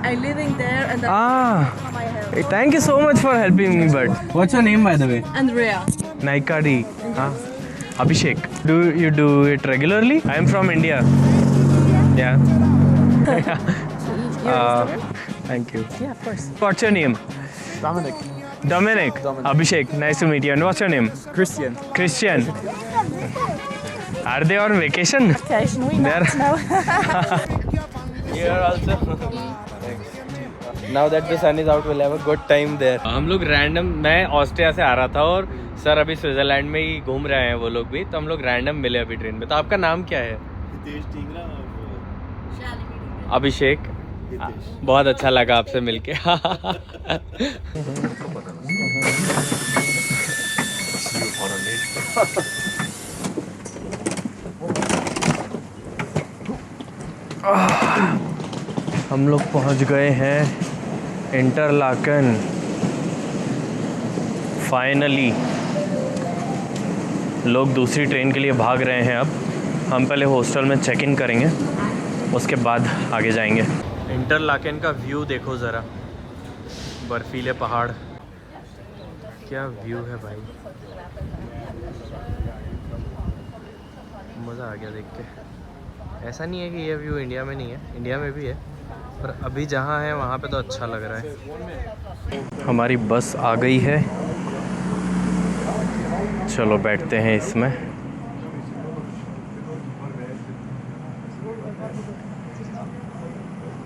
I living there and Ah, my help. thank you so much for helping me. But what's your name, by the way? Andrea. Naikadi. Abhishek. Do you do it regularly? I am from India. Yeah. Thank you. Yeah, of course. What's your name? Dominic. Dominic. Abhishek. Nice to meet you. And what's your name? Christian. Christian. Are they on vacation? Occasionally, There. no. Here also. Now that the sun is out, we'll have a good time there. हम लोग random, मैं Austria से आ रहा था और sir अभी Switzerland में ही घूम रहे हैं वो लोग भी, तो हम लोग रैंडम मिले अभी ट्रेन में। तो आपका नाम क्या है? अभिषेक। बहुत अच्छा लगा आपसे मिलके। हम लोग पहुंच गए हैं इंटरलाकन फाइनली। लोग दूसरी ट्रेन के लिए भाग रहे हैं। अब हम पहले हॉस्टल में चेक इन करेंगे, उसके बाद आगे जाएंगे। इंटरलाकन का व्यू देखो ज़रा, बर्फीले पहाड़, क्या व्यू है भाई, मज़ा आ गया देख के। ऐसा नहीं है कि ये व्यू इंडिया में नहीं है, इंडिया में भी है, पर अभी जहाँ है वहाँ पे तो अच्छा लग रहा है। हमारी बस आ गई है, चलो बैठते हैं इसमें।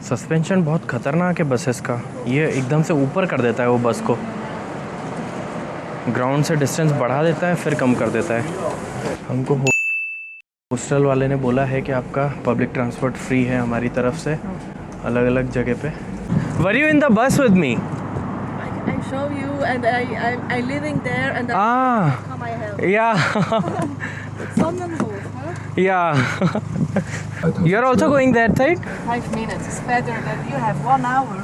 सस्पेंशन बहुत ख़तरनाक है बसेस का, ये एकदम से ऊपर कर देता है वो बस को, ग्राउंड से डिस्टेंस बढ़ा देता है फिर कम कर देता है। हमको हॉस्टल वाले ने बोला है कि आपका पब्लिक ट्रांसपोर्ट फ्री है हमारी तरफ से अलग अलग जगह पे। Were you in the bus with me? I show you and I living there and come I help. Yeah. Sonnenhof, huh? Yeah. You're also going that side? 5 minutes. It's better than you have 1 hour.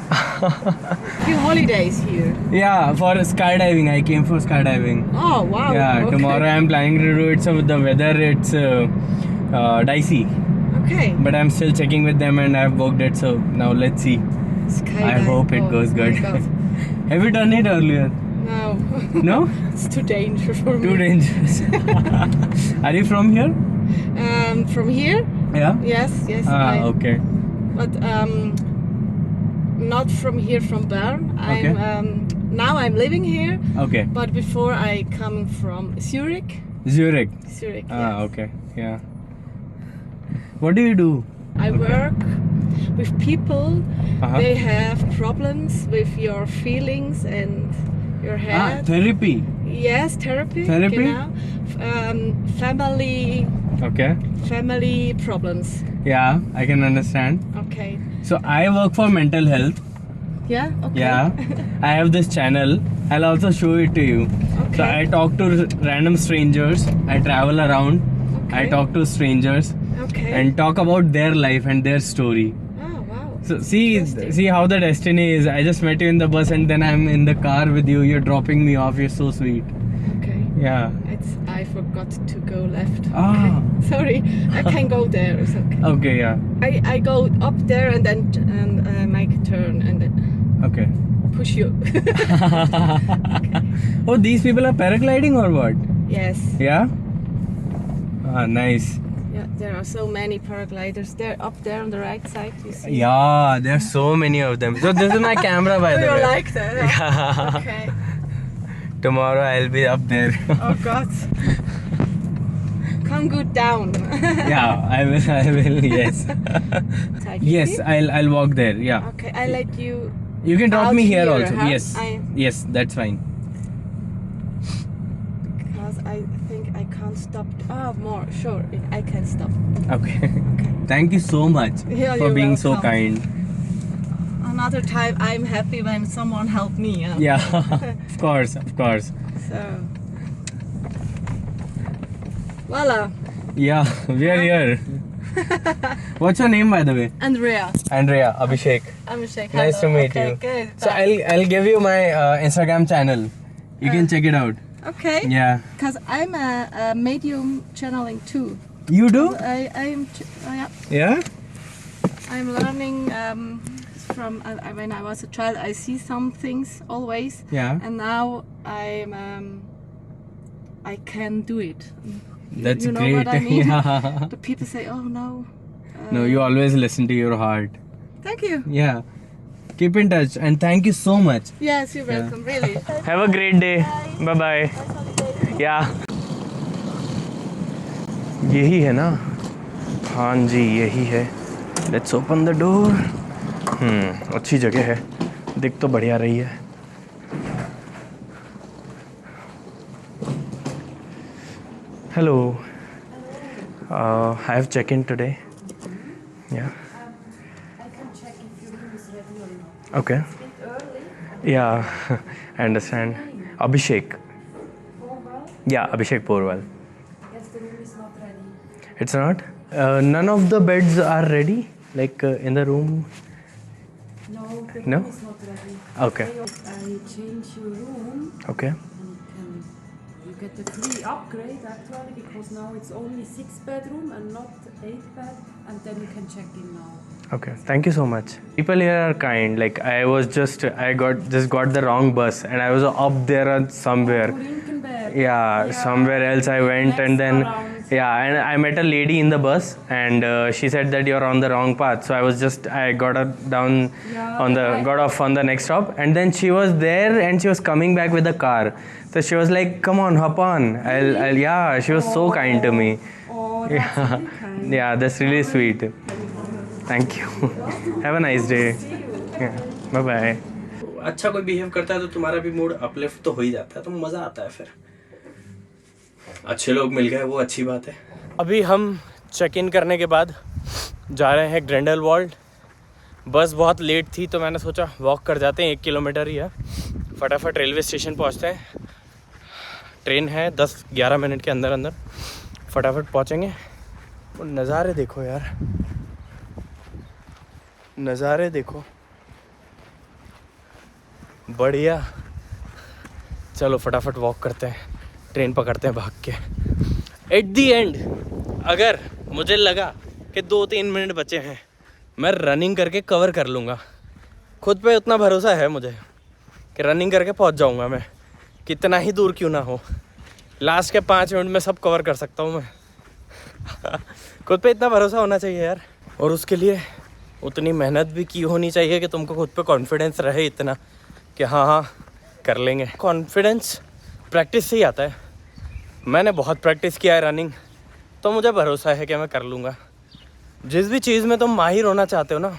Few holidays here. Yeah, for skydiving. I came for skydiving. Oh wow. Yeah, okay. tomorrow I'm planning to do it. So with the weather, it's dicey. Okay. But I'm still checking with them, and I've booked it. So now let's see. Skydiving. I hope it goes good. My God. Have you done it earlier? No. No? It's too dangerous for me. Too dangerous. Are you from here? From here? Yeah. Yes. Okay. But not from here, from Bern. Okay. Now I'm living here. Okay. But before I come from Zurich. Zurich. Zurich. Ah, yes. okay. Yeah. What do you do? I work with people. They have problems with your feelings and your head. Therapy. Yes, therapy. Therapy? Genau. Family. Okay. Family problems. Yeah, I can understand. Okay. So I work for mental health. Yeah. Okay. Yeah. I have this channel. I'll also show it to you. Okay. So I talk to random strangers. I travel around. Okay. I talk to strangers Okay. and talk about their life and their story. Oh wow. So Interesting. see how the destiny is. I just met you in the bus and then I'm in the car with you. You're dropping me off. You're so sweet. Okay. Yeah. I forgot to go left. Ah. Okay. Sorry. I can go there. It's okay. Okay. Yeah. I go up there and then make a turn and then Okay. push you. Oh, these people are paragliding or what? Yes. Yeah. Ah, nice. Yeah, there are so many paragliders. They're up there on the right side. You see? Yeah, there are so many of them. So this is my camera, by the You way. like that? Yeah. Okay. Tomorrow I'll be up there. Oh God. Come good down. Yeah, I will. Yes. Yes, I'll walk there. Yeah. Okay, I let you. You can drop Out me here here, also. huh? Yes. Yes, that's fine. Because I think I can't stop. Oh, more. Sure, I can stop. Okay. Okay. Thank you so much Yeah, for you're being so welcome. kind. Another time, I'm happy when someone helped me. Huh? Yeah. Of course. So. Voila. Yeah, we are here. What's your name, by the way? Andrea. Andrea, Abhishek. I'm Sheikh. Nice to meet Okay, you. good. So I'll give you my Instagram channel. You can check it out. Okay. Yeah. Because I'm a medium channeling too. You do? I'm yeah. Yeah. I'm learning from when I was a child. I see some things always. Yeah. And now I can do it. That's you know great. what I mean? Yeah. The people say, "Oh no." No, you always listen to your heart. Thank you. Yeah. Keep in touch and thank you so much. Yes, you're welcome. Really. Have a great day. Bye bye. Yeah. यही है ना? हाँ जी, यही है. Let's open the door. अच्छी जगह है. दिख तो बढ़िया रही है. Hello. I have check-in today. Yeah. I can check if your room is ready or not. Okay. It's a bit early. Yeah, I understand. Abhishek. Porwal? Yeah, Abhishek Porwal. Yes, the room is not ready. It's not? None of the beds are ready? Like in the room? No, the No? room is not ready. Okay. I change your room Okay. and you get the free upgrade actually, because now it's only 6-bedroom and not 8-bed, and then you can check in now. Okay. Thank you so much. People here are kind. Like I got the wrong bus and I was up there on somewhere. Yeah, somewhere else I went, and then and I met a lady in the bus, and she said that you're on the wrong path. So I got off on the next stop, and then she was there and she was coming back with a car. So she was like, "Come on, hop on." I'll yeah. She was so kind to me. Oh, that's really kind. Yeah, that's really sweet. Thank you. Have a nice day. Yeah. Bye bye. अच्छा कोई behave करता है तो तुम्हारा भी mood uplift तो हो ही जाता है, तो मज़ा आता है फिर. अच्छे लोग मिल गए, वो अच्छी बात है. अभी हम चेक इन करने के बाद जा रहे हैं ग्रिंडेलवाल्ड. बस बहुत लेट थी तो मैंने सोचा वॉक कर जाते हैं, 1 किलोमीटर ही है. फटाफट रेलवे स्टेशन पहुंचते हैं. ट्रेन है 10-11 मिनट के अंदर अंदर. फटाफट पहुंचेंगे. और नज़ारे देखो यार, नज़ारे देखो, बढ़िया. चलो फटाफट वॉक करते हैं, ट्रेन पकड़ते हैं भाग के. एट दी एंड अगर मुझे लगा कि 2-3 मिनट बचे हैं, मैं रनिंग करके कवर कर लूँगा. खुद पे उतना भरोसा है मुझे कि रनिंग करके पहुँच जाऊँगा मैं, कितना ही दूर क्यों ना हो. लास्ट के 5 मिनट में सब कवर कर सकता हूँ मैं. खुद पे इतना भरोसा होना चाहिए यार. और उसके लिए उतनी मेहनत भी की होनी चाहिए कि तुमको खुद पे कॉन्फिडेंस रहे इतना कि हाँ कर लेंगे. कॉन्फिडेंस प्रैक्टिस से ही आता है. मैंने बहुत प्रैक्टिस किया है रनिंग, तो मुझे भरोसा है कि मैं कर लूँगा. जिस भी चीज़ में तुम माहिर होना चाहते हो ना,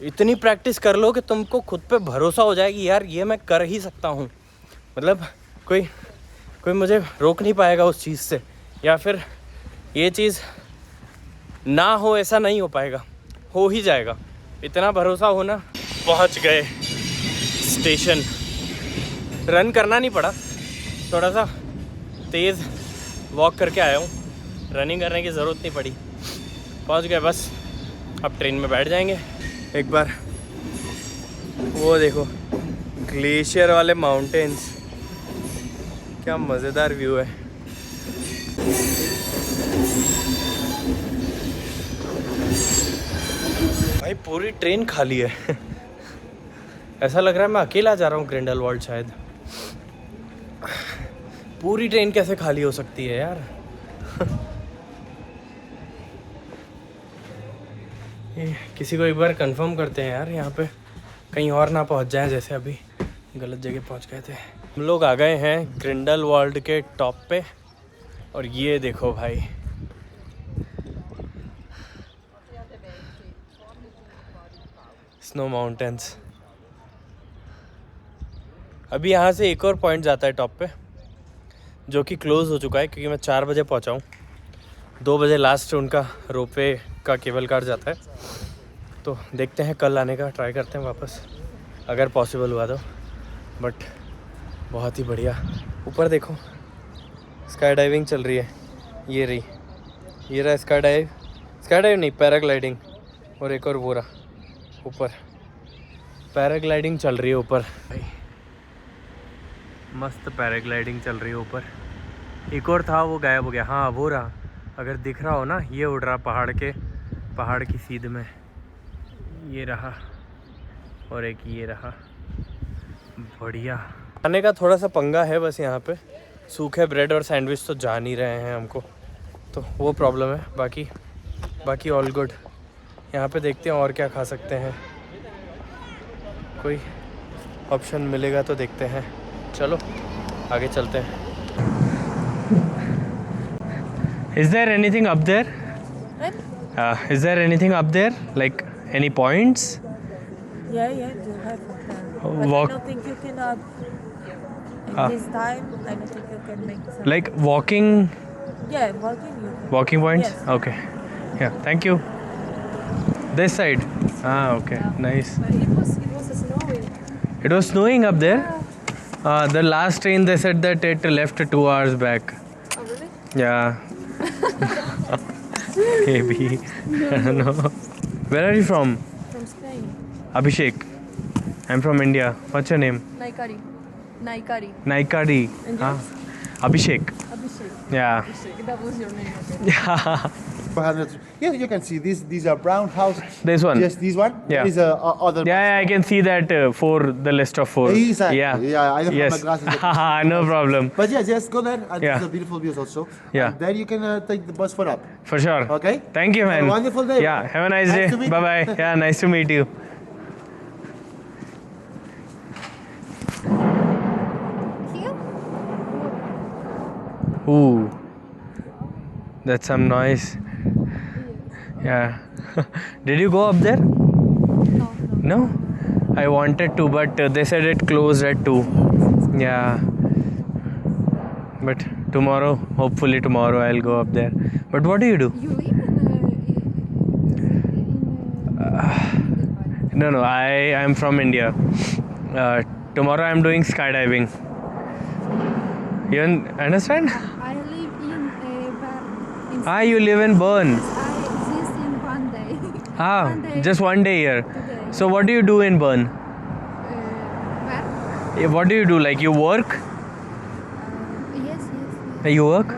इतनी प्रैक्टिस कर लो कि तुमको खुद पे भरोसा हो जाए कि यार ये मैं कर ही सकता हूँ. मतलब कोई मुझे रोक नहीं पाएगा उस चीज़ से, या फिर ये चीज़ ना हो ऐसा नहीं हो पाएगा, हो ही जाएगा. इतना भरोसा हो ना. पहुँच गए स्टेशन. रन करना नहीं पड़ा, थोड़ा सा तेज़ वॉक करके आया हूँ, रनिंग करने की ज़रूरत नहीं पड़ी. पहुँच गए बस. अब ट्रेन में बैठ जाएंगे. एक बार वो देखो ग्लेशियर वाले माउंटेन्स, क्या मज़ेदार व्यू है. भाई पूरी ट्रेन खाली है. ऐसा लग रहा है मैं अकेला जा रहा हूँ ग्रिंडेलवाल्ड शायद. पूरी ट्रेन कैसे खाली हो सकती है यार. किसी को एक बार कंफर्म करते हैं यार, यहाँ पे कहीं और ना पहुँच जाए, जैसे अभी गलत जगह पहुँच गए थे. हम लोग आ गए हैं ग्रिंडेलवाल्ड के टॉप पे, और ये देखो भाई, स्नो माउंटेन्स. अभी यहाँ से एक और पॉइंट जाता है टॉप पे, जो कि क्लोज़ हो चुका है क्योंकि मैं 4 बजे पहुँचा हूँ. 2 बजे लास्ट उनका रोपवे का केबल कार जाता है. तो देखते हैं, कल आने का ट्राई करते हैं वापस, अगर पॉसिबल हुआ तो. बट बहुत ही बढ़िया. ऊपर देखो स्काई डाइविंग चल रही है. ये रहा स्काई डाइव नहीं, पैराग्लाइडिंग. और एक और वो रहा ऊपर, पैराग्लाइडिंग चल रही है ऊपर. भाई मस्त पैराग्लाइडिंग चल रही है ऊपर. एक और था, वो गायब हो गया. हाँ वो रहा, अगर दिख रहा हो ना, ये उड़ रहा पहाड़ की सीध में. ये रहा और एक ये रहा। बढ़िया। खाने का थोड़ा सा पंगा है बस यहाँ पे, सूखे ब्रेड और सैंडविच तो जा नहीं रहे हैं हमको, तो वो प्रॉब्लम है। बाकी ऑल गुड। यहाँ पे देखते हैं और क्या खा सकते हैं, कोई ऑप्शन मिलेगा तो देखते हैं। चलो आगे चलते हैं। Is there anything up there? Is there anything up there? Like any points? Yeah, you have. But Walk. I don't think you can. In this time, I don't think you can make some. Like walking. Yeah, walking. You can. Walking points? Yes. Okay. Yeah, thank you. This side. Okay. Nice. But it was snowing. It was snowing up there? The last train they said that it left 2 hours back. Oh, really? Yeah. Maybe. I don't know. Where are you from? From Spain. Abhishek. I'm from India. What's your name? Naikari. Naikari. And yours? Abhishek. Abhishek. Yeah. Abhishek. That was your name. Okay. Yeah. Yeah, you can see these are brown houses. This one. Just this one. Yeah. There is other. Yeah, I can see that the list of 4. Exactly. Yeah. Yeah, I don't Yes. have my glasses. No problem. But yeah, just go there. And Yeah. There's a beautiful views also. Yeah. And then you can take the bus for up. For sure. Okay. Thank you, man. Have a wonderful day. Yeah, have a nice Nice day. to meet Bye you. bye. Yeah, nice to meet you. Here? Ooh, that's some noise. Yeah. Did you go up there? No. No? I wanted to, but they said it closed at 2. Yeah. But tomorrow, hopefully tomorrow I'll go up there. But what do you do? You live in No, I am from India. Tomorrow I'm doing skydiving. You understand? I live in Bern. Ah, you live in Bern. I exist in one day. Ah, One day. just one day here. Today. So what do you do in Bern? Bern? What do you do? Like you work? Yes. You work?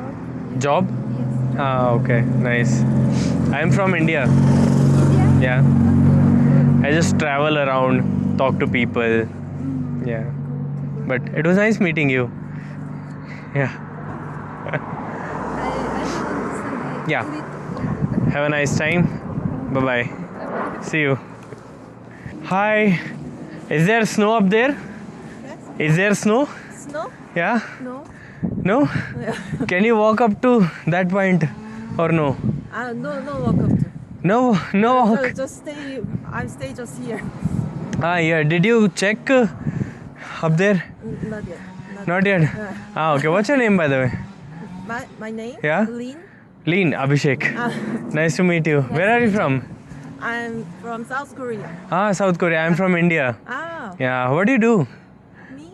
Job? Yes. Ah, okay, nice. I'm from India. India? Yeah. I just travel around, talk to people. Yeah. But it was nice meeting you. Yeah. I don't understand. Yeah. Have a nice time. Bye bye. See you. Hi. Is there snow up there? Yes. Is there snow? Snow? Yeah? No. No? Can you walk up to that point or no? No walk up to. No walk. So just stay. I stay just here. Ah, yeah. Did you check up there? Not yet. Not yet. Ah, okay. What's your name, by the way? My name? Yeah? Lin. Abhishek. Nice to meet you. Where are you from? I'm from South Korea. Ah, South Korea. I'm from India. Ah, Yeah. What do you do? me?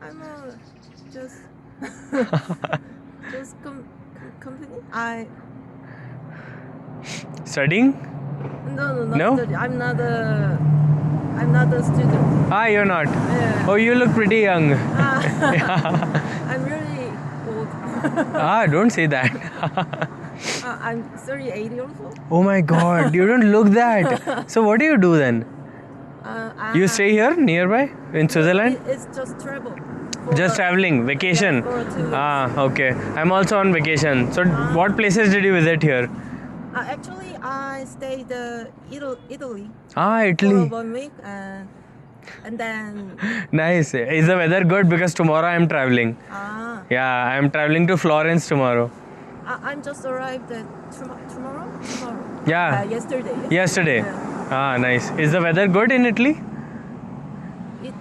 I'm just company. Studying? No, No? Study. I'm not a student. Ah, you're not. Yeah. Oh, you look pretty young. I'm really old. Ah, don't say that. I'm 38 years old. Oh my god, you don't look that. So what do you do then? You stay here nearby in Switzerland? It's just travel. Just traveling, vacation. For 2 weeks. Ah, okay. I'm also on vacation. So what places did you visit here? Actually, I stayed Italy Ah, for Italy. 1 week and then Nice. Is the weather good? Because tomorrow I'm traveling. Yeah, I'm traveling to Florence tomorrow. I'm just arrived at tomorrow. Yeah. Yesterday. Yesterday. Yeah. Ah, nice. Is the weather good in Italy?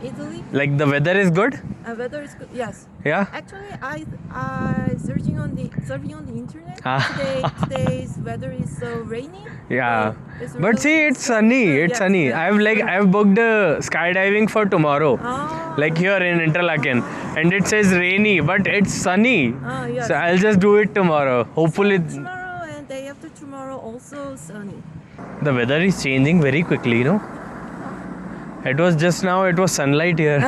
Italy. Like the weather is good? Weather is good. Yes. Yeah? Actually, I surfing on the internet. Today's weather is so rainy. Yeah. It's But really see, it's sunny. It's Yes, sunny. yes. I've booked skydiving for tomorrow. Ah. Like here in Interlaken. And it says rainy, but it's sunny. Ah, yes. So I'll just do it tomorrow. Hopefully Tomorrow and day after tomorrow also sunny. the weather is changing very quickly, you know? It was just now, it was sunlight here.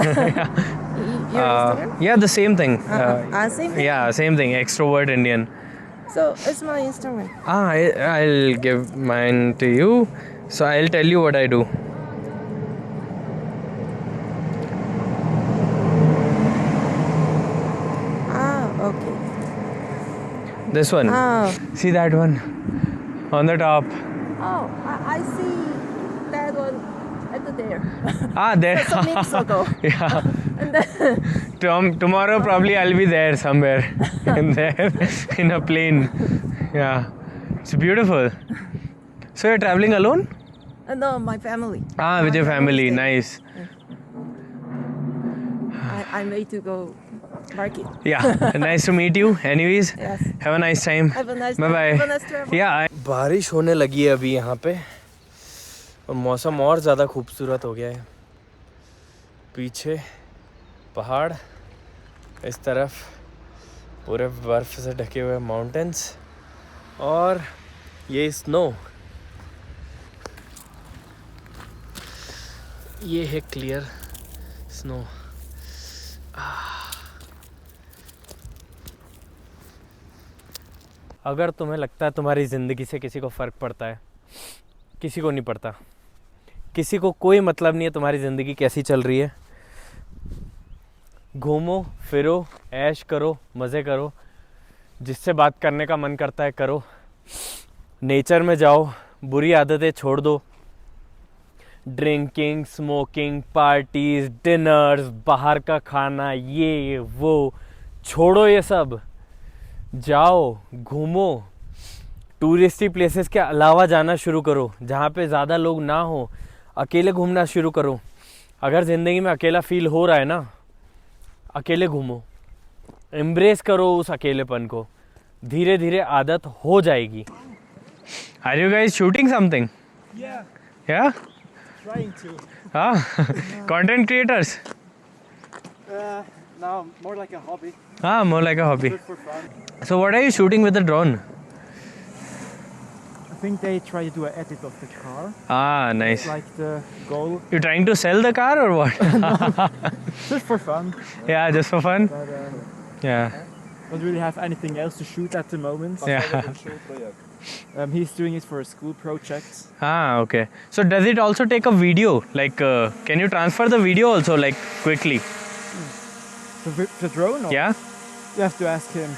Yeah, the same thing. Same thing? Yeah, same thing. Extrovert Indian. So it's my Instagram. I'll give mine to you. So I'll tell you what I do. This one. Oh. See that one on the top. Oh, I see that one at there. There. Some minutes ago. Yeah. And then Tomorrow probably I'll be there somewhere in there in a plane. Yeah. It's beautiful. So you're traveling alone? no, my family. With your family. is there. Nice. I made to go market. Yeah. Nice to meet you. Anyways. Yes. Have a nice time. Have a nice Bye bye. Have a nice travel. Yeah. बारिश होने लगी है अभी यहाँ पे और मौसम और ज़्यादा खूबसूरत हो गया है. पीछे पहाड़, इस तरफ पूरे बर्फ़ से ढके हुए माउंटेन्स और ये स्नो. ये है क्लियर स्नो. अगर तुम्हें लगता है तुम्हारी ज़िंदगी से किसी को फ़र्क पड़ता है, किसी को नहीं पड़ता. किसी को कोई मतलब नहीं है तुम्हारी ज़िंदगी कैसी चल रही है. घूमो फिरो, ऐश करो, मज़े करो, जिससे बात करने का मन करता है करो, नेचर में जाओ, बुरी आदतें छोड़ दो. ड्रिंकिंग, स्मोकिंग, पार्टीज, डिनर्स, बाहर का खाना, ये वो छोड़ो. ये सब जाओ, घूमो, टूरिस्टी प्लेसेस के अलावा जाना शुरू करो जहाँ पे ज़्यादा लोग ना हो. अकेले घूमना शुरू करो. अगर ज़िंदगी में अकेला फील हो रहा है ना, अकेले घूमो, एम्ब्रेस करो उस अकेलेपन को. धीरे धीरे आदत हो जाएगी. Are you guys shooting something? या Trying to. Content creators. No, more like a hobby. More like a hobby. Good for fun. So what are you shooting with the drone? I think they try to do an edit of the car. Nice. It's like the goal. You trying to sell the car or what? Just for fun. Yeah, just for fun. But Yeah. don't really have anything else to shoot at the moment. Yeah. He's doing it for a school project. Okay. So does it also take a video? Like, can you transfer the video also, like, quickly? The drone? Or? Yeah. You have to ask him.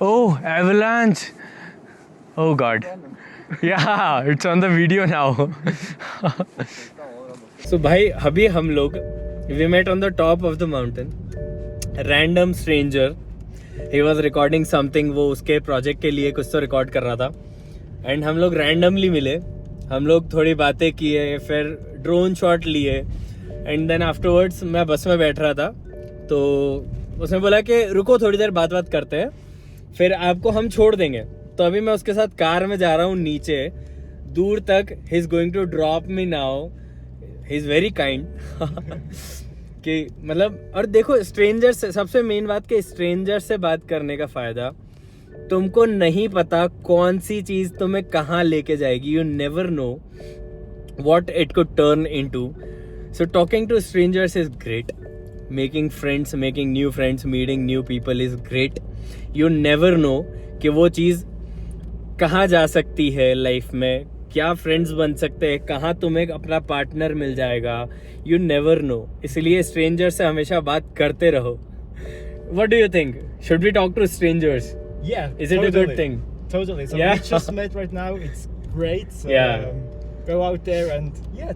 Oh, avalanche. Oh God. Yeah, it's on the video now. So भाई अभी हम लोग we met on the top of the mountain. Random stranger. He was recording something. वो उसके project के लिए कुछ तो रिकॉर्ड कर रहा था. एंड हम लोग रैंडमली मिले. हम लोग थोड़ी बातें किए, फिर ड्रोन शॉट लिए. एंड देन आफ्टरवर्ड्स मैं बस में बैठ रहा था तो उसने बोला कि रुको थोड़ी देर बात करते हैं, फिर आपको हम छोड़ देंगे. तो अभी मैं उसके साथ कार में जा रहा हूँ नीचे दूर तक. He is going to drop me now. He is very kind कि मतलब. और देखो स्ट्रेंजर से सबसे मेन बात कि स्ट्रेंजर से बात करने का फायदा, तुमको नहीं पता कौन सी चीज तुम्हें कहाँ लेके जाएगी. You never no what it could turn into. So talking to strangers is great. Making friends, making new friends, meeting new people is great. You never know कि वो चीज़ कहाँ जा सकती है लाइफ में, क्या फ्रेंड्स बन सकते हैं, कहाँ तुम्हें अपना पार्टनर मिल जाएगा. You never no. इसलिए स्ट्रेंजर से हमेशा बात करते रहो. What do you think? Should we talk to strangers? Yeah. Is it a good thing? Totally. So Yeah. we just met right now. It's great. So, Yeah. Go out there and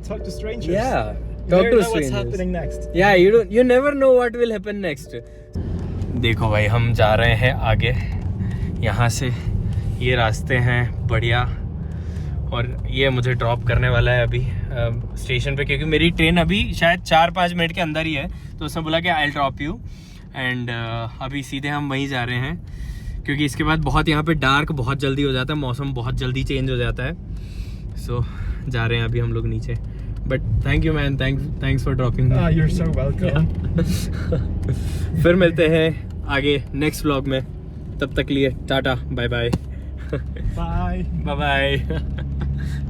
talk to strangers. Yeah. You Talk never to know what's strangers. happening next. Yeah, you never know what will happen next. देखो भाई हम जा रहे हैं आगे. यहाँ से ये रास्ते हैं बढ़िया और ये मुझे ड्रॉप करने वाला है अभी स्टेशन पे, क्योंकि मेरी ट्रेन अभी शायद 4-5 मिनट के अंदर ही है. तो उसने बोला कि आई ड्रॉप यू एंड अभी सीधे हम वहीं जा रहे हैं, क्योंकि इसके बाद बहुत यहाँ पे डार्क बहुत जल्दी हो जाता है, मौसम बहुत जल्दी चेंज हो जाता है. सो जा रहे हैं अभी हम लोग नीचे. But thank you man, thanks for dropping. You're so welcome. फिर मिलते हैं आगे नेक्स्ट व्लॉग में. तब तक लिए tata bye bye. Bye. Bye bye.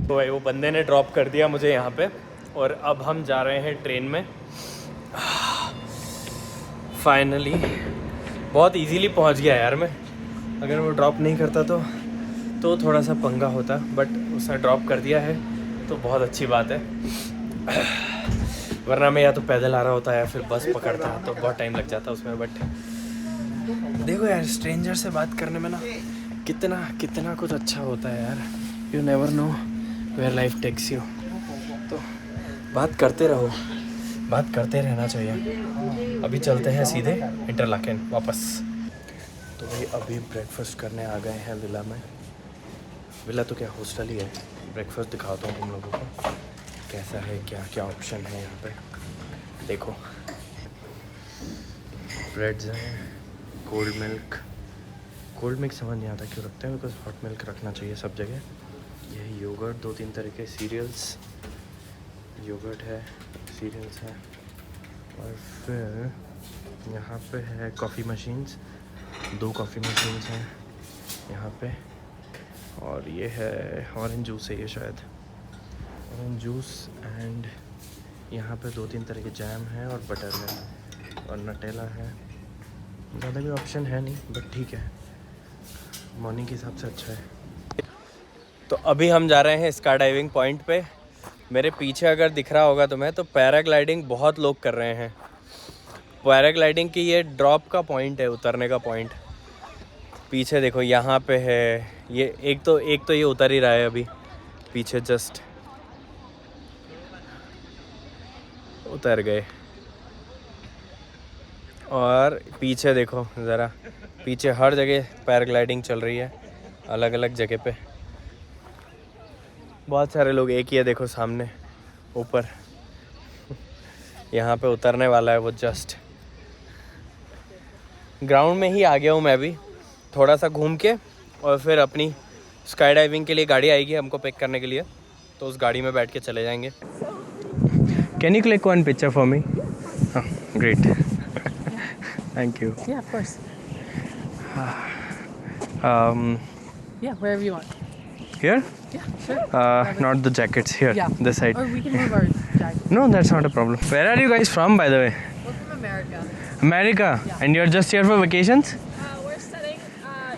तो भाई वो बंदे ने ड्रॉप कर दिया मुझे यहाँ पे और अब हम जा रहे हैं ट्रेन में. फाइनली बहुत इजीली पहुंच गया यार मैं। अगर वो ड्रॉप नहीं करता तो थोड़ा सा पंगा होता, बट उसने ड्रॉप कर दिया है तो बहुत अच्छी बात है। वरना मैं या तो पैदल आ रहा होता या फिर बस पकड़ता तो बहुत टाइम लग जाता उसमें। बट देखो यार, स्ट्रेंजर से बात करने में ना कितना कुछ अच्छा होता है यार। You never know where life takes you. तो बात करते रहो, बात करते रहना चाहिए। अभी चलते हैं सीधे इंटरलाकेन वापस। तो भाई अभी ब्रेकफास्ट करने आ गए हैं विला में। विला तो क्या, हॉस्टल ही है। ब्रेकफास्ट दिखाता हूँ तुम लोगों को कैसा है, क्या क्या ऑप्शन है यहाँ पे। देखो ब्रेड्स हैं, कोल्ड मिल्क समझ नहीं आता क्यों रखते हैं, बिकॉज हॉट मिल्क रखना चाहिए सब जगह। यह योगर्ट, 2-3 तरह के सीरियल्स, योगर्ट है, सीरियल्स है। और फिर यहाँ पे है कॉफ़ी मशीन्स, 2 कॉफ़ी मशीन्स हैं यहाँ पे। और ये है ऑरेंज जूस है, ये शायद ऑरेंज जूस। एंड यहाँ पे 2-3 तरह के जैम है और बटर है और नटेला है। ज़्यादा भी ऑप्शन है नहीं, बट ठीक है, मॉर्निंग के हिसाब से अच्छा है। तो अभी हम जा रहे हैं स्काई डाइविंग पॉइंट पे। मेरे पीछे अगर दिख रहा होगा तुम्हें तो पैराग्लाइडिंग बहुत लोग कर रहे हैं। पैराग्लाइडिंग की ये ड्रॉप का पॉइंट है, उतरने का पॉइंट। पीछे देखो यहाँ पे है ये, एक तो ये उतर ही रहा है अभी पीछे, जस्ट उतर गए। और पीछे देखो ज़रा, पीछे हर जगह पैराग्लाइडिंग चल रही है, अलग अलग जगह पे बहुत सारे लोग। एक ही है देखो सामने ऊपर, यहाँ पे उतरने वाला है वो। जस्ट ग्राउंड में ही आ गया हूँ मैं भी, थोड़ा सा घूम के। और फिर अपनी स्काई डाइविंग के लिए गाड़ी आएगी हमको पिक करने के लिए, तो उस गाड़ी में बैठ के चले जाएंगे। Can you click 1 picture for me? Great, thank you. Yeah, of course. Yeah, wherever you want. Here? Yeah, sure. Not the jackets, here, Yeah. this side. Or we can move our jacket. No, that's not a problem. Where are you guys from, by the way? We're from America. America? Yeah. And you're just here for vacations? We're studying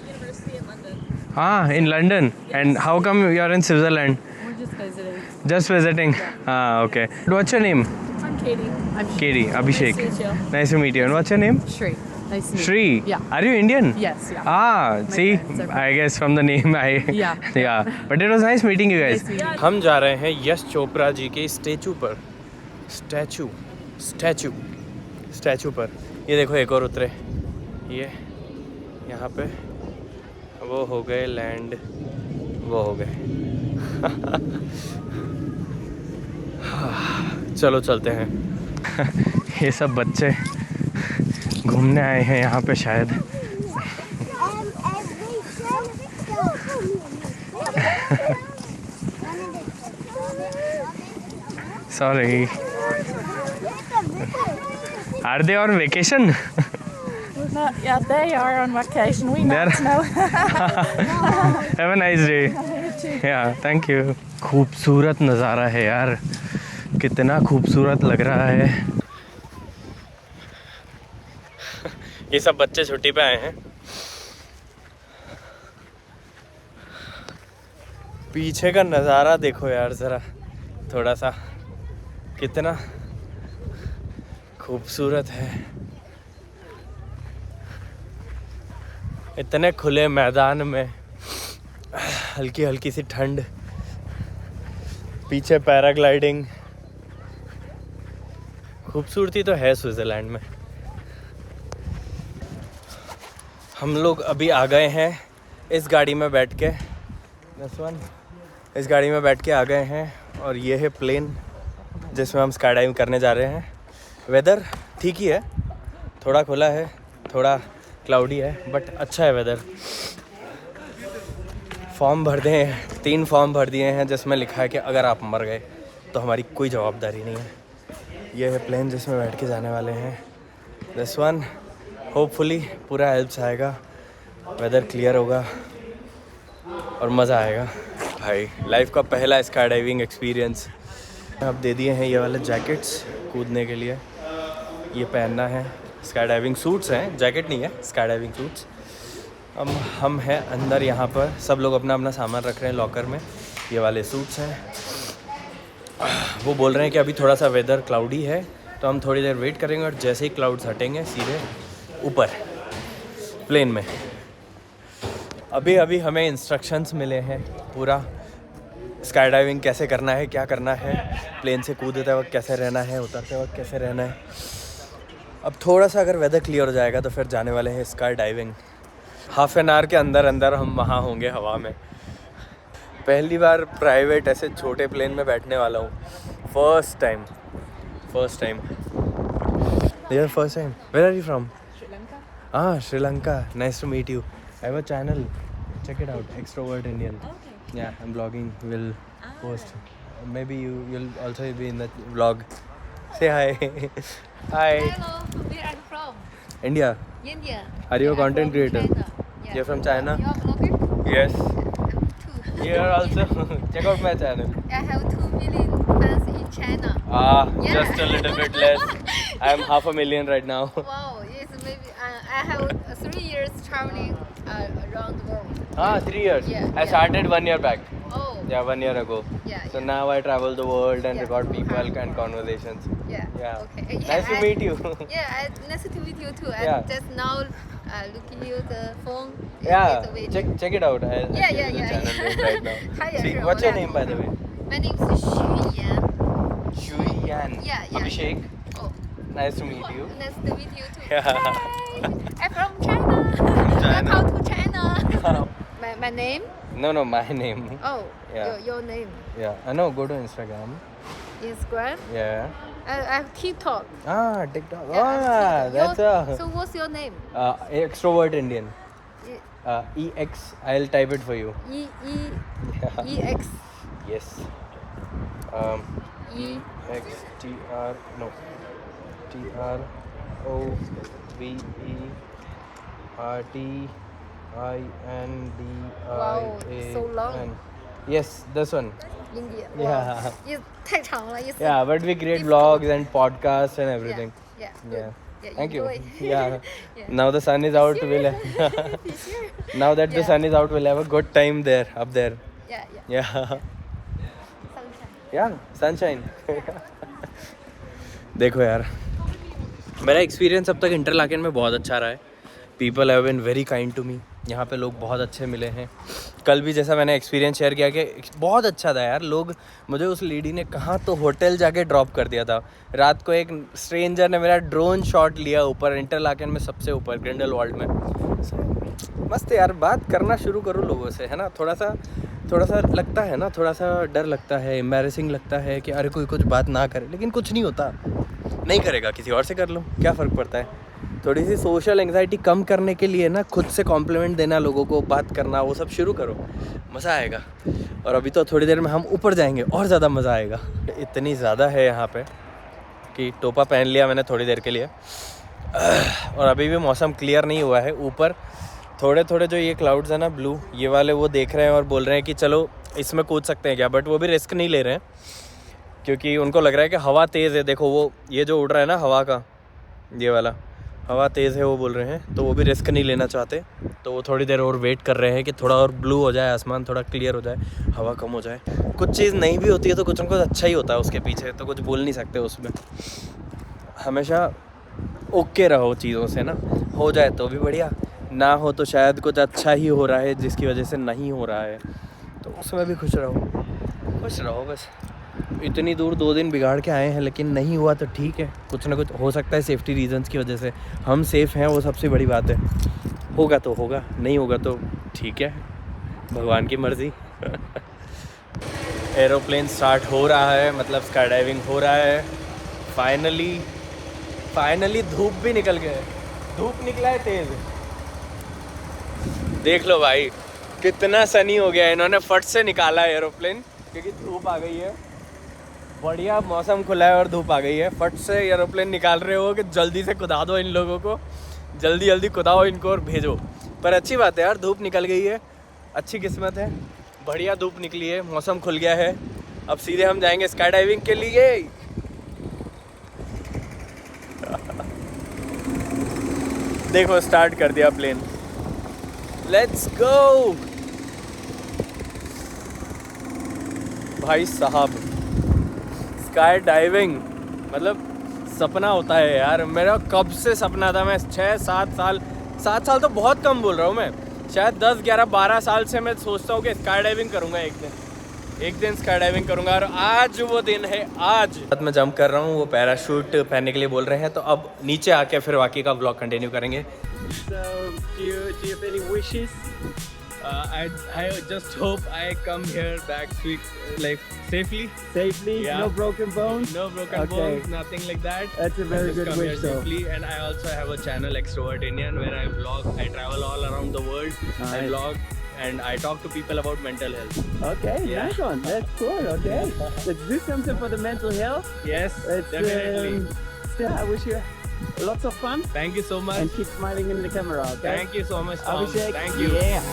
university in London. In London. Yes. And how come you're in Switzerland? We're just visiting. Just visiting? Okay. What's your name? I'm Katie. I'm Katie, Abhishek. Nice to meet you. Nice to meet you. And what's your name? Shri. Nice to meet Shri. you. Yeah. Are you Indian? Yes, yeah. See, parents are I guess from the name Yeah. yeah. But it was nice meeting you guys. Nice meeting you. हम जा रहे हैं यश चोपड़ा जी के statue पर। Statue पर ये देखो, एक और उतरे। ये यहाँ पे वो हो गए लैंड, वो हो गए। चलो चलते हैं। ये सब बच्चे घूमने आए हैं यहाँ पे शायद। Sorry. Are they on vacation? Not, yeah, they are on vacation. We not know. Have a nice day. Yeah, thank you. खूबसूरत नज़ारा है यार, कितना खूबसूरत लग रहा है। ये सब बच्चे छुट्टी पे आए हैं। पीछे का नज़ारा देखो यार ज़रा, थोड़ा सा कितना खूबसूरत है। इतने खुले मैदान में हल्की हल्की सी ठंड, पीछे पैराग्लाइडिंग। खूबसूरती तो है स्विट्ज़रलैंड में। हम लोग अभी आ गए हैं इस गाड़ी में बैठ के, इस गाड़ी में बैठ के आ गए हैं। और ये है प्लेन जिसमें हम स्काई डाइविंग करने जा रहे हैं। वेदर ठीक ही है, थोड़ा खुला है, थोड़ा क्लाउडी है, बट अच्छा है वेदर। फॉर्म भर दिए हैं, 3 फॉर्म भर दिए हैं जिसमें लिखा है कि अगर आप मर गए तो हमारी कोई जवाबदारी नहीं है। ये है प्लेन जिसमें बैठ के जाने वाले हैं। दिस वन होपफुली पूरा हेल्प्स आएगा, वेदर क्लियर होगा और मज़ा आएगा। भाई लाइफ का पहला स्काई डाइविंग एक्सपीरियंस। अब दे दिए हैं ये वाले जैकेट्स कूदने के लिए, ये पहनना है स्काई डाइविंग सूट्स हैं, जैकेट नहीं है, स्काई डाइविंग सूट्स। हम हैं अंदर, यहाँ पर सब लोग अपना अपना सामान रख रहे हैं लॉकर में। ये वाले सूट्स हैं। वो बोल रहे हैं कि अभी थोड़ा सा वेदर क्लाउडी है तो हम थोड़ी देर वेट करेंगे और जैसे ही क्लाउड्स हटेंगे सीधे ऊपर प्लेन में। अभी अभी हमें इंस्ट्रक्शंस मिले हैं पूरा स्काई डाइविंग कैसे करना है, क्या करना है, प्लेन से कूदते वक्त कैसे रहना है, उतरते वक्त कैसे रहना है। अब थोड़ा सा अगर वेदर क्लियर हो जाएगा तो फिर जाने वाले हैं sky diving. Half an hour के अंदर अंदर हम वहाँ होंगे हवा में। पहली बार प्राइवेट ऐसे छोटे प्लेन में बैठने वाला हूँ, first time. First time. Where are you from? Sri Lanka. Ah, Sri Lanka. Nice to meet you. I have a channel. Check it out. Extrovert Indian. Okay. Yeah, I'm vlogging. Will post. Maybe you'll also be in that vlog. Say hi. Hi. Hello, where are you from? India. India. Are you a I'm content from creator? China. Yeah. You're from China? You're a blogger? Yes. Too. Here also. Check out my channel. I have 2 million fans in China. Yeah. Yeah. Just a little bit less. I'm 500,000 right now. Wow, yes, maybe I have 3 years traveling around the world. 3 years. Yeah, I yeah. started 1 year back. Oh. Yeah, 1 year ago. Yeah. So now I travel the world and Yeah. record people and conversations. Yeah. Yeah. Okay. Nice to meet you. Nice to meet you too. Yeah. I just now looking at the phone. Yeah, It's waiting. check it out. I'll Yeah, give you the channel name right now. Hi, See, everyone. what's your name by the way? My name is Xu Yan. Shui Yan. Yeah. Abhishek. Oh, Nice to meet you. nice to meet you too. Yeah. Hi, I'm from China. China. Welcome to China. my name? No, my name. Oh, Yeah. your name. Yeah, I know. Go to Instagram. Instagram. Yeah. I have TikTok. TikTok. Yeah, I have TikTok. That's So what's your name? Extrovert Indian. E EX. I'll type it for you. E X Yes. E EXTR. No. TROVERTINDIAN. Wow, so long. Yes, this one. India. Yeah. Wow. 太长了 Yeah, but we create Difficult. vlogs and podcasts and everything. Yeah. Yeah. Yeah, Thank you. enjoy. Yeah. Yeah. Now the sun is out. We'll Sure. now that the Yeah. sun is out, we'll have a good time there, up there. Yeah. Yeah. Sunshine. Yeah, sunshine. देखो यार, मेरा experience अब तक Interlaken में बहुत अच्छा रहा है। People have been very kind to me. यहाँ पे लोग बहुत अच्छे मिले हैं। कल भी जैसा मैंने एक्सपीरियंस शेयर किया कि बहुत अच्छा था यार। लोग मुझे उस लेडी ने कहाँ तो होटल जाके ड्रॉप कर दिया था। रात को एक स्ट्रेंजर ने मेरा ड्रोन शॉट लिया ऊपर इंटरलाकेन में, सबसे ऊपर ग्रिंडलवाल्ड में। मस्त यार, बात करना शुरू करो लोगों से, है ना। थोड़ा सा लगता है ना, थोड़ा सा डर लगता है, एम्बैरेसिंग लगता है कि अरे कोई कुछ बात ना करे, लेकिन कुछ नहीं होता। नहीं करेगा किसी और से कर लो, क्या फ़र्क पड़ता है। थोड़ी सी सोशल एंग्जाइटी कम करने के लिए ना खुद से कॉम्प्लीमेंट देना, लोगों को बात करना, वो सब शुरू करो, मज़ा आएगा। और अभी तो थोड़ी देर में हम ऊपर जाएंगे और ज़्यादा मज़ा आएगा। इतनी ज़्यादा है यहाँ पे कि टोपा पहन लिया मैंने थोड़ी देर के लिए। और अभी भी मौसम क्लियर नहीं हुआ है। ऊपर थोड़े जो ये क्लाउड्स हैं ना ब्लू, ये वाले वो देख रहे हैं और बोल रहे हैं कि चलो इसमें कूद सकते हैं क्या, बट वो भी रिस्क नहीं ले रहे हैं क्योंकि उनको लग रहा है कि हवा तेज़ है। देखो वो ये जो उड़ रहा है ना हवा का, ये वाला हवा तेज़ है, वो बोल रहे हैं, तो वो भी रिस्क नहीं लेना चाहते। तो वो थोड़ी देर और वेट कर रहे हैं कि थोड़ा और ब्लू हो जाए आसमान, थोड़ा क्लियर हो जाए, हवा कम हो जाए। कुछ चीज़ नहीं भी होती है तो कुछ ना कुछ अच्छा ही होता है उसके पीछे, तो कुछ बोल नहीं सकते उसमें। हमेशा ओके रहो चीज़ों से ना, हो जाए तो भी बढ़िया, ना हो तो शायद कुछ अच्छा ही हो रहा है जिसकी वजह से नहीं हो रहा है, तो उसमें भी खुश रहो बस। इतनी दूर 2 दिन बिगाड़ के आए हैं, लेकिन नहीं हुआ तो ठीक है, कुछ ना कुछ हो सकता है सेफ्टी रीजंस की वजह से। हम सेफ़ हैं, वो सबसे बड़ी बात है। होगा तो होगा, नहीं होगा तो ठीक है, भगवान की मर्ज़ी। एरोप्लेन स्टार्ट हो रहा है, मतलब स्काई डाइविंग हो रहा है। फाइनली धूप भी निकल गए, धूप निकला है तेज़। देख लो भाई कितना सनी हो गया है। इन्होंने फट से निकाला है एरोप्लेन क्योंकि धूप आ गई है। बढ़िया मौसम खुला है और धूप आ गई है, फट से एरोप्लेन निकाल रहे हो कि जल्दी से कुदा दो इन लोगों को, जल्दी कुदाओ इनको और भेजो। पर अच्छी बात है यार, धूप निकल गई है, अच्छी किस्मत है, बढ़िया धूप निकली है, मौसम खुल गया है। अब सीधे हम जाएंगे स्काई डाइविंग के लिए। देखो स्टार्ट कर दिया प्लेन। लेट्स गो भाई साहब। स्काई डाइविंग मतलब सपना होता है यार, मेरा कब से सपना था। मैं 6-7 साल, 7 साल तो बहुत कम बोल रहा हूँ मैं, शायद 10-11-12 साल से मैं सोचता हूँ कि स्काई डाइविंग करूँगा एक दिन स्काई डाइविंग करूँगा, और आज वो दिन है। आज मैं जंप कर रहा हूँ, वो पैराशूट पहनने के लिए बोल रहे हैं, तो अब नीचे आके फिर बाकी का व्लॉग कंटिन्यू करेंगे। So, do you have any wishes? I just hope I come here back like safely. Safely, yeah. No broken bones. No broken bones, nothing like that. That's a very good wish, though. Safely, and I also have a channel, Extrovert Indian, where I vlog. I travel all around the world. Nice. I vlog and I talk to people about mental health. Okay, yeah. Nice one. That's cool. Okay, let's do something for the mental health. Yes, definitely. Still, I wish you lots of fun. Thank you so much. And keep smiling in the camera, okay? Thank you so much, Tom. Abhishek. Thank you. Yeah.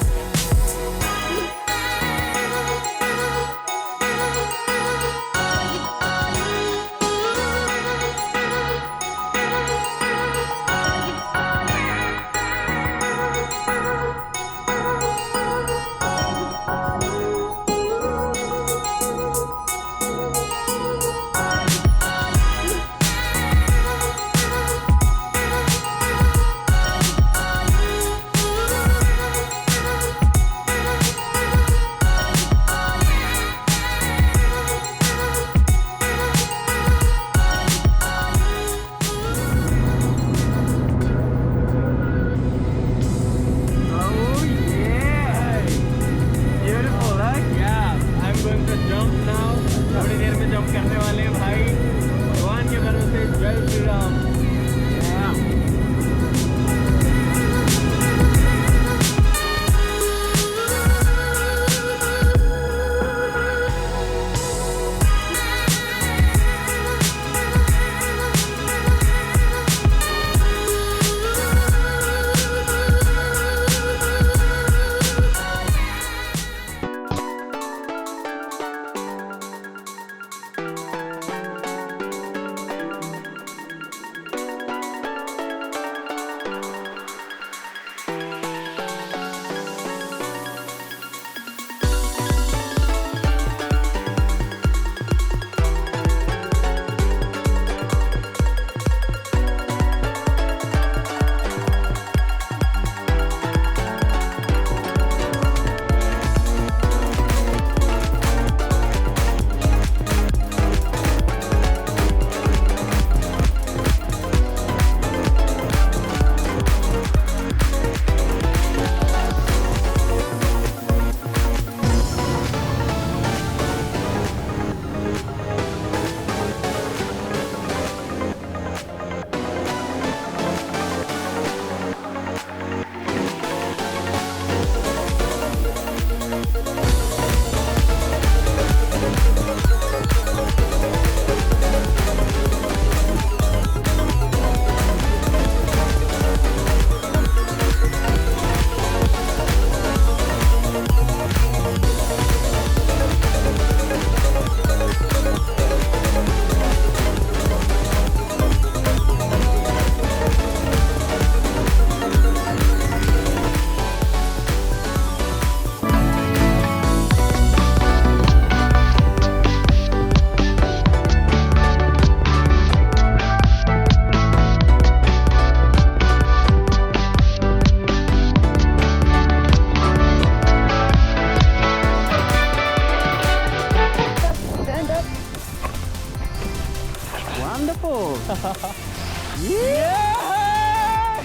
Yeah!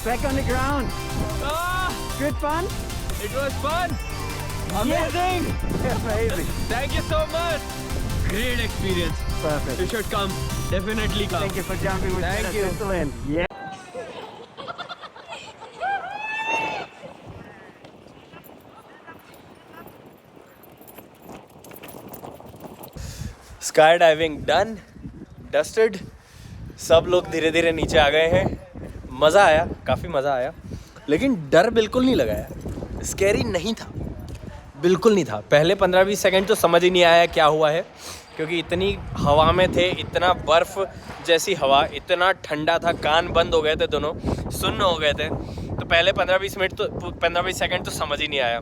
Back on the ground. Good fun? It was fun. Amazing. Yeah. Amazing. Thank you so much. Great experience. Perfect. You should come. Definitely come. Thank you for jumping with Thank you. Excellent. Yeah. Sky diving done, dusted. सब लोग धीरे धीरे नीचे आ गए हैं। मज़ा आया, काफ़ी मज़ा आया, लेकिन डर बिल्कुल नहीं लगा यार। स्कैरी नहीं था, बिल्कुल नहीं था। पहले 15-20 सेकंड तो समझ ही नहीं आया क्या हुआ है, क्योंकि इतनी हवा में थे, इतना बर्फ़ जैसी हवा, इतना ठंडा था, कान बंद हो गए थे दोनों, सुन्न हो गए थे। तो पहले 15-20 सेकंड तो समझ ही नहीं आया।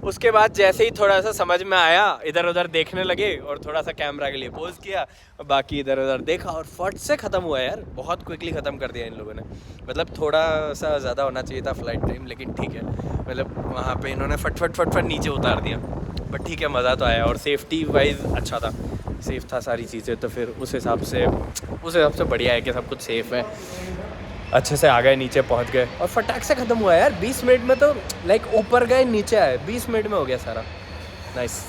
उसके बाद जैसे ही थोड़ा सा समझ में आया, इधर उधर देखने लगे और थोड़ा सा कैमरा के लिए पोज किया, और बाकी इधर उधर देखा और फट से ख़त्म हुआ यार। बहुत क्विकली ख़त्म कर दिया इन लोगों ने। मतलब थोड़ा सा ज़्यादा होना चाहिए था फ्लाइट टाइम, लेकिन ठीक है, मतलब वहाँ पे इन्होंने फट नीचे उतार दिया। बट ठीक है, मज़ा तो आया और सेफ्टी वाइज अच्छा था, सेफ़ था सारी चीज़ें। तो फिर उस हिसाब से बढ़िया है कि सब कुछ सेफ़ है। अच्छे से आ गए, नीचे पहुंच गए और फटाक से ख़त्म हुआ यार। 20 मिनट में तो लाइक ऊपर गए नीचे आए, 20 मिनट में हो गया सारा। नाइस।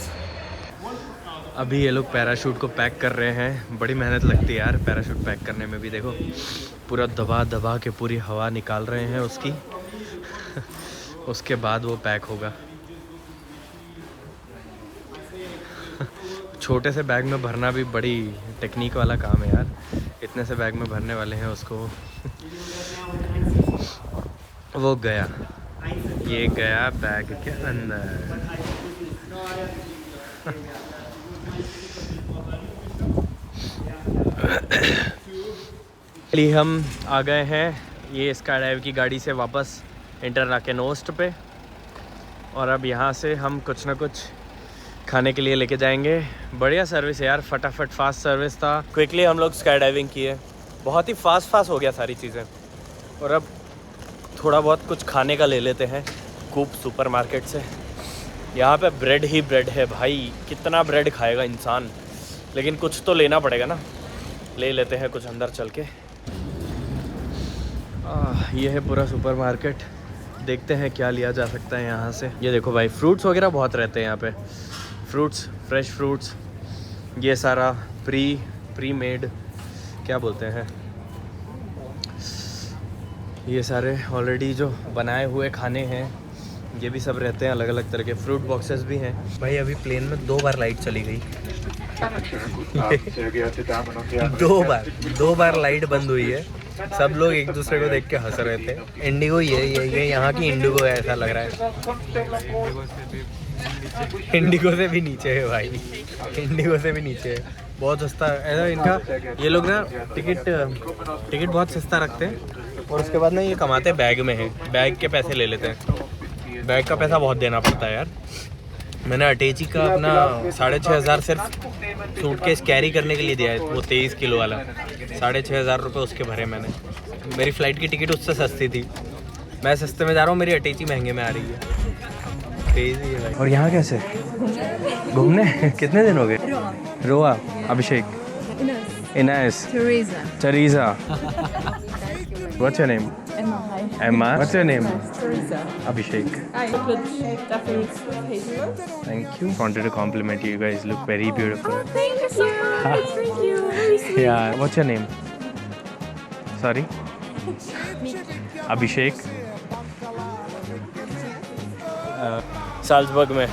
अभी ये लोग पैराशूट को पैक कर रहे हैं। बड़ी मेहनत लगती है यार पैराशूट पैक करने में भी। देखो पूरा दबा के पूरी हवा निकाल रहे हैं उसकी उसके बाद वो पैक होगा। छोटे से बैग में भरना भी बड़ी टेक्निक वाला काम है यार। इतने से बैग में भरने वाले हैं उसको। वो गया, ये गया बैग के अंदर। हम आ गए हैं ये स्काईडाइव की गाड़ी से वापस इंटरलाकेन ओस्ट पे, और अब यहाँ से हम कुछ ना कुछ खाने के लिए लेके जाएंगे। बढ़िया सर्विस है यार, फटाफट फास्ट सर्विस था। क्विकली हम लोग स्काई डाइविंग किए, बहुत ही फास्ट हो गया सारी चीज़ें। और अब थोड़ा बहुत कुछ खाने का ले लेते हैं कूप सुपरमार्केट से। यहाँ पे ब्रेड ही ब्रेड है भाई, कितना ब्रेड खाएगा इंसान, लेकिन कुछ तो लेना पड़ेगा ना। ले लेते हैं कुछ अंदर चल के। ये है पूरा सुपरमार्केट, देखते हैं क्या लिया जा सकता है यहाँ से। ये देखो भाई, फ्रूट्स वगैरह बहुत रहते हैं यहाँ पे, फ्रूट्स, फ्रेश फ्रूट्स। ये सारा प्री मेड क्या बोलते हैं, ये सारे ऑलरेडी जो बनाए हुए खाने हैं, ये भी सब रहते हैं। अलग अलग तरह के फ्रूट बॉक्सेस भी हैं भाई। अभी प्लेन में 2 बार लाइट चली गई दो बार लाइट बंद हुई है। सब लोग एक दूसरे को देख के हंस रहे थे। इंडिगो ये यहाँ की इंडिगो है, ऐसा लग रहा है। इंडिगो से भी नीचे है भाई, इंडिगो से भी नीचे है। बहुत सस्ता ऐसा इनका, ये लोग ना टिकट बहुत सस्ता रखते हैं और उसके बाद ना ये कमाते बैग में है, बैग के पैसे ले लेते हैं। बैग का पैसा बहुत देना पड़ता है यार। मैंने अटैची का अपना 6500 सिर्फ सूटकेस कैरी करने के लिए दिया है, वो 23 किलो वाला। 6500 रुपये उसके भरे मैंने। मेरी फ़्लाइट की टिकट उससे सस्ती थी, मैं सस्ते में जा रहा हूँ, मेरी अटैची महंगे में आ रही है। क्रेज़ी है भाई। और यहाँ कैसे घूमने कितने दिन हो गए? रोआ, अभिषेक, Innes, Teresa. What's your name? Emma. What's your name? Abhishek. Thank you. Wanted to compliment you. You guys look very beautiful. Oh, thank you so much. Thank you. Very sweet. Yeah. What's your name? Sorry. Abhishek. Salzburg में